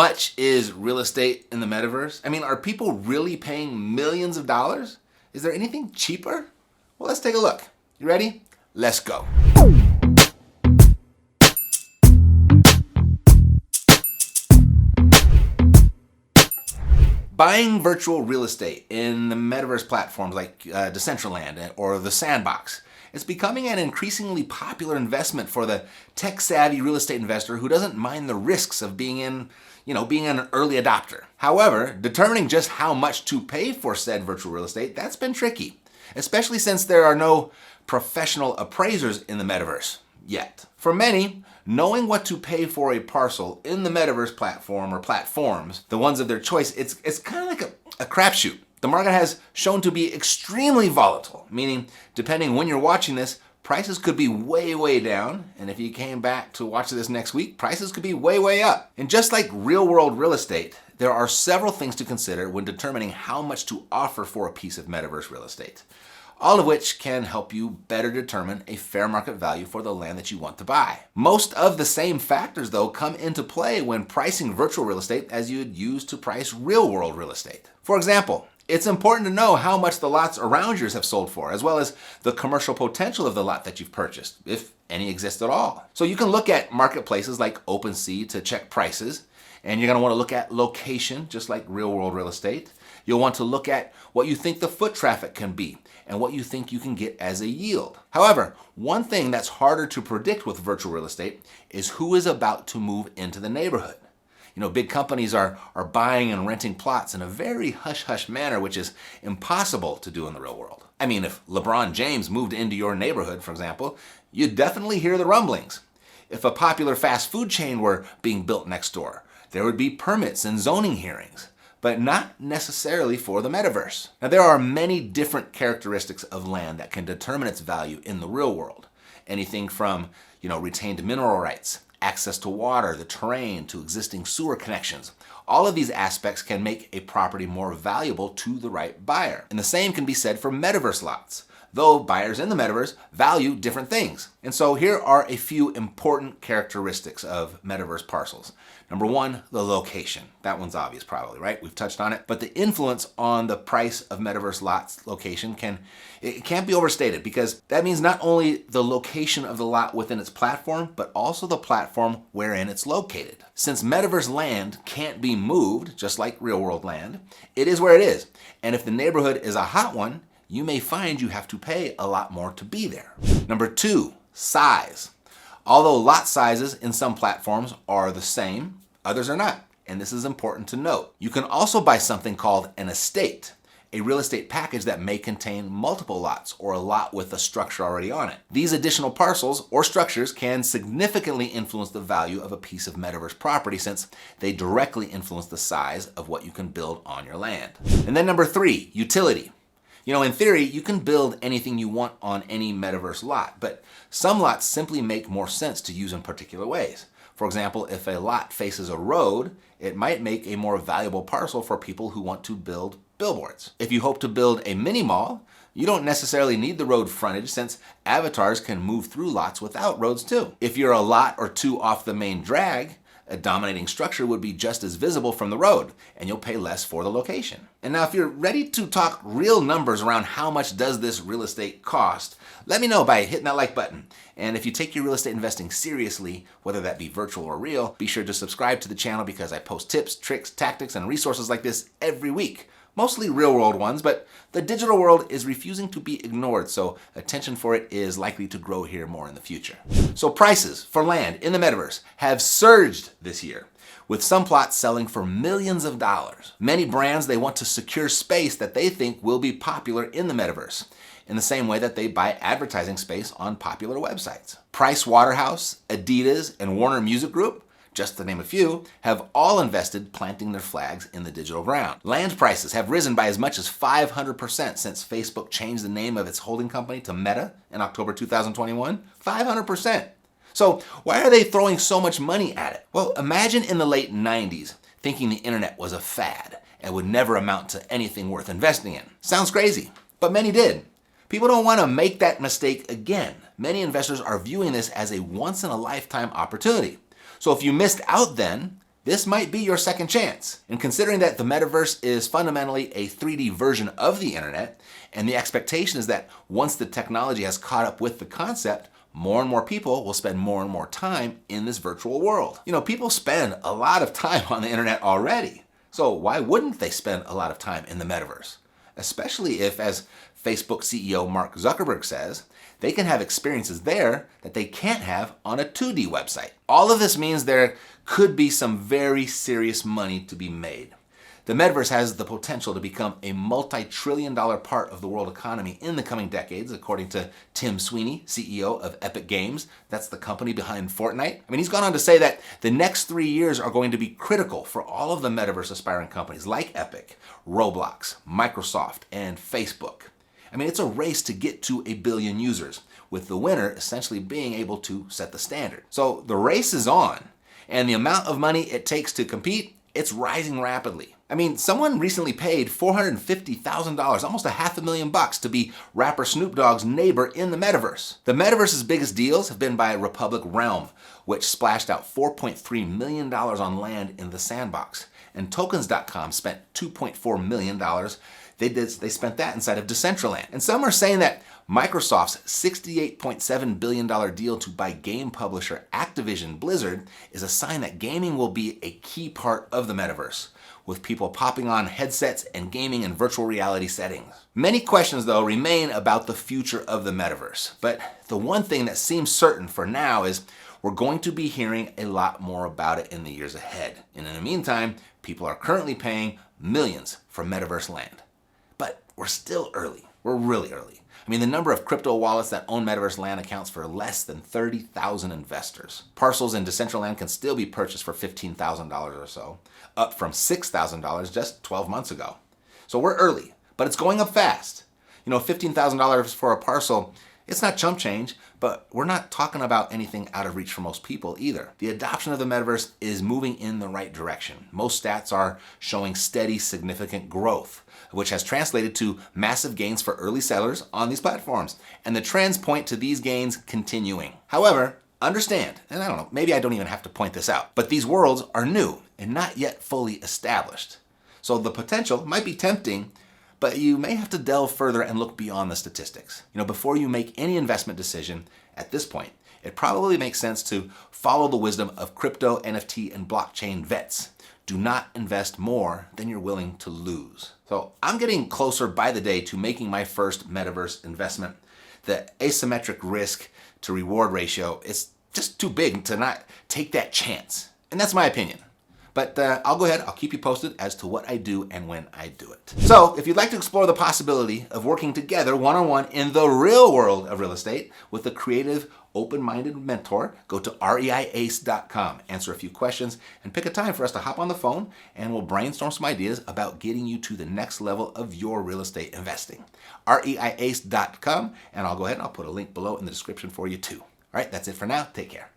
much is real estate in the metaverse? I mean, are people really paying millions of dollars? Is there anything cheaper? Well, let's take a look. You ready? Let's go. Buying virtual real estate in the metaverse platforms like Decentraland or the Sandbox is becoming an increasingly popular investment for the tech-savvy real estate investor who doesn't mind the risks of being an early adopter. However, determining just how much to pay for said virtual real estate, that's been tricky, especially since there are no professional appraisers in the metaverse yet. For many, knowing what to pay for a parcel in the metaverse platform or platforms, the ones of their choice, it's kind of like a crapshoot. The market has shown to be extremely volatile, meaning depending when you're watching this, prices could be way, way down. And if you came back to watch this next week, prices could be way, way up. And just like real world real estate, there are several things to consider when determining how much to offer for a piece of metaverse real estate, all of which can help you better determine a fair market value for the land that you want to buy. Most of the same factors, though, come into play when pricing virtual real estate as you'd use to price real world real estate. For example, it's important to know how much the lots around yours have sold for, as well as the commercial potential of the lot that you've purchased, if any exist at all. So you can look at marketplaces like OpenSea to check prices, and you're going to want to look at location, just like real world real estate. You'll want to look at what you think the foot traffic can be and what you think you can get as a yield. However, one thing that's harder to predict with virtual real estate is who is about to move into the neighborhood. Big companies are buying and renting plots in a very hush-hush manner, which is impossible to do in the real world. I mean, if LeBron James moved into your neighborhood, for example, you'd definitely hear the rumblings. If a popular fast food chain were being built next door, there would be permits and zoning hearings, but not necessarily for the metaverse. Now, there are many different characteristics of land that can determine its value in the real world. Anything from, retained mineral rights, access to water, the terrain, to existing sewer connections. All of these aspects can make a property more valuable to the right buyer. And the same can be said for metaverse lots, though buyers in the metaverse value different things. And so here are a few important characteristics of metaverse parcels. Number one, the location. That one's obvious probably, right? We've touched on it. But the influence on the price of metaverse lots location can't be overstated, because that means not only the location of the lot within its platform, but also the platform wherein it's located. Since metaverse land can't be moved, just like real world land, it is where it is. And if the neighborhood is a hot one, you may find you have to pay a lot more to be there. Number two, size. Although lot sizes in some platforms are the same, others are not, and this is important to note. You can also buy something called an estate, a real estate package that may contain multiple lots or a lot with a structure already on it. These additional parcels or structures can significantly influence the value of a piece of metaverse property, since they directly influence the size of what you can build on your land. And then number three, utility. In theory, you can build anything you want on any metaverse lot, but some lots simply make more sense to use in particular ways. For example, if a lot faces a road, it might make a more valuable parcel for people who want to build billboards. If you hope to build a mini mall, you don't necessarily need the road frontage, since avatars can move through lots without roads too. If you're a lot or two off the main drag, a dominating structure would be just as visible from the road, and you'll pay less for the location. And now, if you're ready to talk real numbers around how much does this real estate cost, let me know by hitting that like button. And if you take your real estate investing seriously, whether that be virtual or real, be sure to subscribe to the channel, because I post tips, tricks, tactics, and resources like this every week. Mostly real world ones, but the digital world is refusing to be ignored, so attention for it is likely to grow here more in the future. So prices for land in the metaverse have surged this year, with some plots selling for millions of dollars. Many brands, they want to secure space that they think will be popular in the metaverse, in the same way that they buy advertising space on popular websites. Price Waterhouse, Adidas, and Warner Music Group, just to name a few, have all invested planting their flags in the digital ground. Land prices have risen by as much as 500% since Facebook changed the name of its holding company to Meta in October 2021. 500%. So why are they throwing so much money at it? Well, imagine in the late 90s thinking the internet was a fad and would never amount to anything worth investing in. Sounds crazy, but many did. People don't want to make that mistake again. Many investors are viewing this as a once-in-a-lifetime opportunity. So if you missed out then, this might be your second chance. And considering that the metaverse is fundamentally a 3D version of the internet, and the expectation is that once the technology has caught up with the concept, more and more people will spend more and more time in this virtual world. People spend a lot of time on the internet already. So why wouldn't they spend a lot of time in the metaverse? Especially if, as Facebook CEO Mark Zuckerberg says, they can have experiences there that they can't have on a 2D website. All of this means there could be some very serious money to be made. The metaverse has the potential to become a multi-trillion-dollar part of the world economy in the coming decades, according to Tim Sweeney, CEO of Epic Games. That's the company behind Fortnite. He's gone on to say that the next 3 years are going to be critical for all of the metaverse aspiring companies like Epic, Roblox, Microsoft, and Facebook. It's a race to get to 1 billion users, with the winner essentially being able to set the standard. So the race is on, and the amount of money it takes to compete, it's rising rapidly. Someone recently paid $450,000, almost $500,000 to be rapper Snoop Dogg's neighbor in the metaverse. The metaverse's biggest deals have been by Republic Realm, which splashed out $4.3 million on land in the sandbox. And Tokens.com spent $2.4 million. They spent that inside of Decentraland. And some are saying that Microsoft's $68.7 billion deal to buy game publisher Activision Blizzard is a sign that gaming will be a key part of the metaverse, with people popping on headsets and gaming in virtual reality settings. Many questions, though, remain about the future of the metaverse. But the one thing that seems certain for now is we're going to be hearing a lot more about it in the years ahead. And in the meantime, people are currently paying millions for metaverse land. But we're still early. We're really early. The number of crypto wallets that own metaverse land accounts for less than 30,000 investors. Parcels in Decentraland can still be purchased for $15,000 or so, up from $6,000 just 12 months ago. So we're early, but it's going up fast. $15,000 for a parcel, it's not chump change, but we're not talking about anything out of reach for most people either. The adoption of the metaverse is moving in the right direction. Most stats are showing steady, significant growth, which has translated to massive gains for early sellers on these platforms. And the trends point to these gains continuing. However, understand, and I don't know, maybe I don't even have to point this out, but these worlds are new and not yet fully established. So the potential might be tempting, but you may have to delve further and look beyond the statistics. Before you make any investment decision at this point, it probably makes sense to follow the wisdom of crypto, NFT, and blockchain vets. Do not invest more than you're willing to lose. So I'm getting closer by the day to making my first metaverse investment. The asymmetric risk to reward ratio is just too big to not take that chance. And that's my opinion. But I'll go ahead, I'll keep you posted as to what I do and when I do it. So if you'd like to explore the possibility of working together one-on-one in the real world of real estate with a creative, open-minded mentor, go to reiace.com, answer a few questions, and pick a time for us to hop on the phone, and we'll brainstorm some ideas about getting you to the next level of your real estate investing. reiace.com, and I'll go ahead and I'll put a link below in the description for you too. All right, that's it for now. Take care.